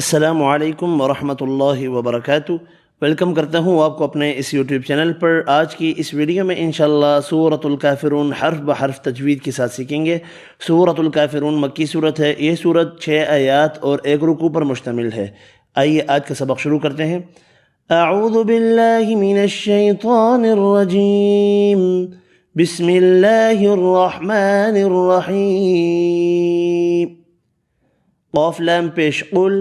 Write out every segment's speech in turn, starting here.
السلام علیکم ورحمۃ اللہ وبرکاتہ۔ ویلکم کرتا ہوں آپ کو اپنے اس یوٹیوب چینل پر۔ آج کی اس ویڈیو میں انشاءاللہ سورۃ الکافرون حرف بحرف تجوید کے ساتھ سیکھیں گے۔ سورۃ الکافرون مکی صورت ہے۔ یہ صورت 6 آیات اور 1 رکوع پر مشتمل ہے۔ آئیے آج کا سبق شروع کرتے ہیں۔ اعوذ باللہ من الشیطان الرجیم، بسم اللہ الرحمن الرحیم۔ قاف لام پیش قل،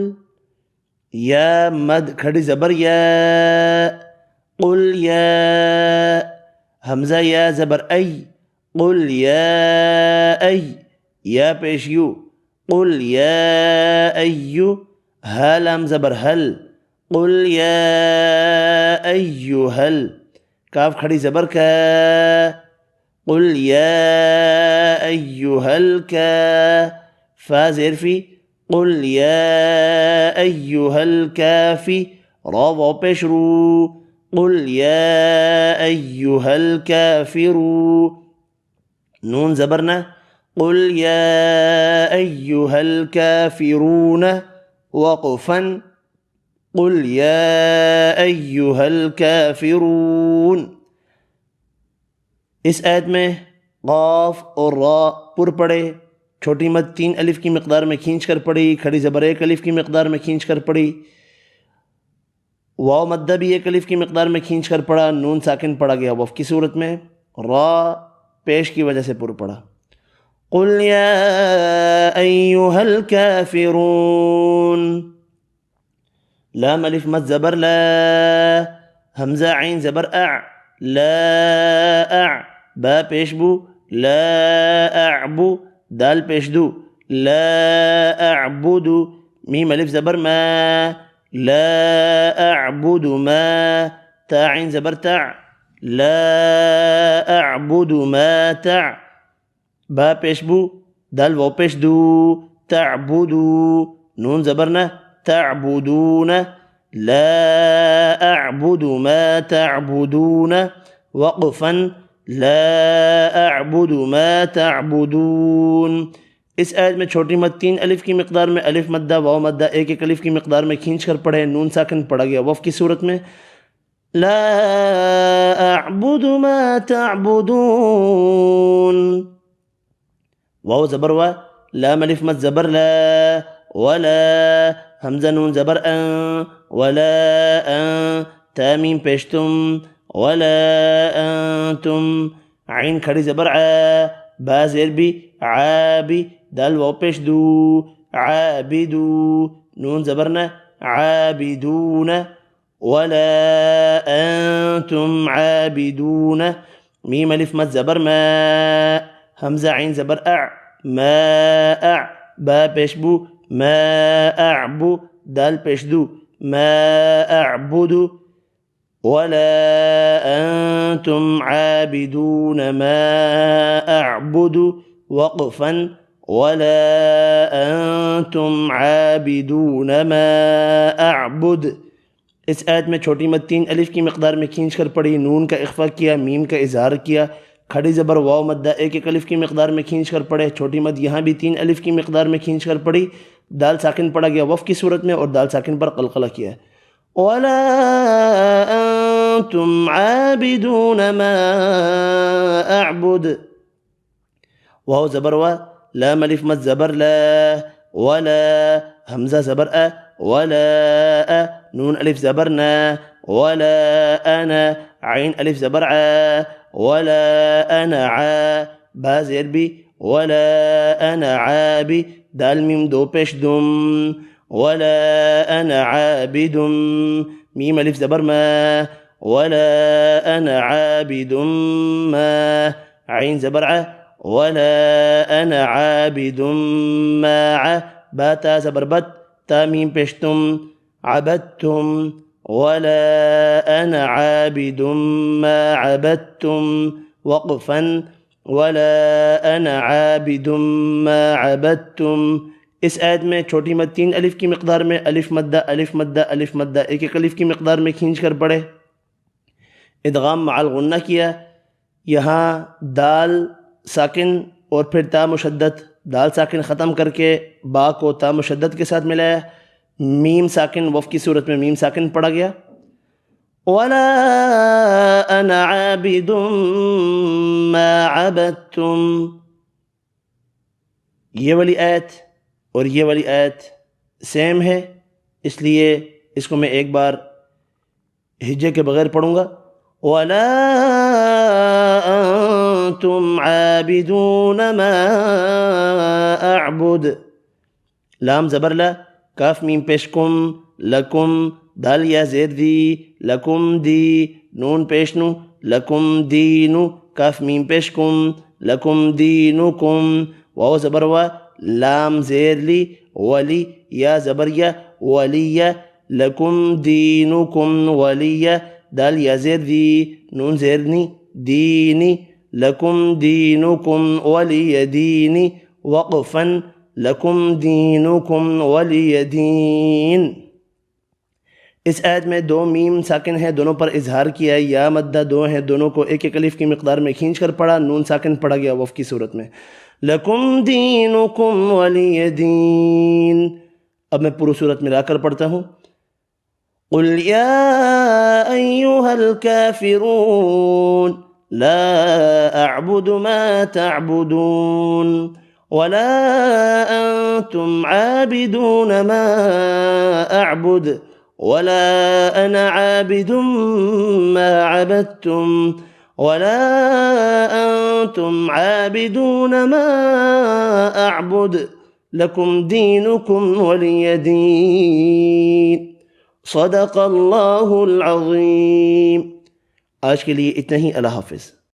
یا مد کھڑی زبر یا، قل یا، حمزہ یا زبر ای، قل یا ای، یا پیش یو، قل یا ایو، ہا لام زبر ہل، قل یا ایوہل، کاف کھڑی زبر کا، قل یا ایوہل کا، فا زیر فی، قل یا ایہا الکافی، را واو پیش رو، قل یا ایہا الکافرو، نون زبرنا، قل یا ایہا الکافرون، وقفا، قل یا ایہا الکافرون۔ اس آیت میں قاف اور را پر پڑے، چھوٹی مد 3 الف کی مقدار میں کھینچ کر پڑی، کھڑی زبر 1 الف کی مقدار میں کھینچ کر پڑی، واو مدہ بھی 1 الف کی مقدار میں کھینچ کر پڑا، نون ساکن پڑا گیا وقف کی صورت میں، را پیش کی وجہ سے پر پڑا۔ قل یا ایہا الکافرون، لام الف مد زبر لا، حمزہ عین زبر اع، لا اع، با پیش بو، لا اعبو، دال پیش دو، لا اعبد، میم الف زبر ما، لا اعبد ما، تا عین زبر تع، لا اعبد ما تع، با پیش بو، دال واو پیش دو، تعبدو، نون زبرنا، تعبدون، لا اعبد ما تعبدون، وقفا، لا اعبد ما تعبدون۔ اس آیت میں چھوٹی مد 3 الف کی مقدار میں الف مدہ واو مدہ 1 الف کی مقدار میں کھینچ کر پڑھے، نون ساکن پڑا گیا وقف کی صورت میں، لا اعبد ما تعبدون، واو زبر وا، لام الف مد زبر لا، ولا، حمزہ نون زبر ان، ولا ان، تا میم پیشتم، ولا انتم، عین کھڑی زبر عا، با زیر بھی عابی، دال واو پیش دو، عابدو، نون زبرنا، عابدون، ولا انتم عابدون، میم الف مد زبر ما، حمزہ عین زبر اع، ما اع، با پیش بو، ما اعبو، دال پیش دو، ما اعبدو، ولا انتم عابدون ما اعبد، وقفا، ولا انتم عابدون ما اعبد۔ اس آیت میں چھوٹی مد 3 الف کی مقدار میں کھینچ کر پڑی، نون کا اخفا کیا، میم کا اظہار کیا، کھڑی زبر واو مدہ 1 الف کی مقدار میں کھینچ کر پڑے، چھوٹی مد یہاں بھی 3 الف کی مقدار میں کھینچ کر پڑی، دال ساکن پڑا گیا وقف کی صورت میں اور دال ساکن پر قلقلہ کیا، ولا انتم عابدون ما اعبد، واو زبر وا، لام الف مد زبر لا، ولا، حمزہ زبر ا، ولا، نون الف زبر نا، ولا انا، عین الف زبر ع، ولا انا ع، با زیر بھی، ولا انا عابی، دال میم دو پیش دم، ولا انا عابد، میم الف زبر ما، ولا انا عابد ما، عین زبر ع، ولا انا عابد ما ع، با تا زبر بت، تا میم پیشتم، عبدتم، ولا انا عابد ما عبدتم، وقفا، ولا انا عابد ما عبدتم۔ اس آیت میں چھوٹی مد 3 الف کی مقدار میں الف مدہ الف مدہ الف مدہ 1 الف کی مقدار میں کھینچ کر پڑھے، ادغام مع الغنہ کیا، یہاں دال ساکن اور پھر تا مشدد، دال ساکن ختم کر کے با کو تا مشدد کے ساتھ ملایا، میم ساکن وف کی صورت میں میم ساکن پڑھا گیا. ولا انا عابد ما عبدتم. یہ والی آیت اور یہ والی آیت سیم ہے، اس لیے اس کو میں ایک بار ہجے کے بغیر پڑھوں گا. ولا انتم عابدون ما اعبد. لام زبر لا، کاف میم پیش کم، لکم دال یا زیر دی، لکم دی، نون پیش نو، لکم دینو، کاف میم پیش کم، لکم دینکم. واو زبر وا، لام زیر لی، ولی یا زبر یا، ولی، لکم دینکم ولی، دال یا زیر دی، نون زیر نی، دینی، لکم دینکم ولی دینی، وقفا لکم دینکم ولی دین. اس آیت میں دو میم ساکن ہیں، دونوں پر اظہار کیا ہے. یا مدہ دو ہیں، دونوں کو ایک ایک الف کی مقدار میں کھینچ کر پڑھا. نون ساکن پڑھا گیا وف کی صورت میں. لکم دینکم ولی دین. اب میں پورا صورت ملا کر پڑھتا ہوں. قل یا ایہا الکافرون لا اعبد ما تعبدون ولا انتم عابدون ما اعبد ولا انا عابد ما عبدتم ولا انتم عابدون ما اعبد لکم دینکم ولی دین. صدق اللہ العظیم. آج کے لیے اتنا ہی. اللہ حافظ.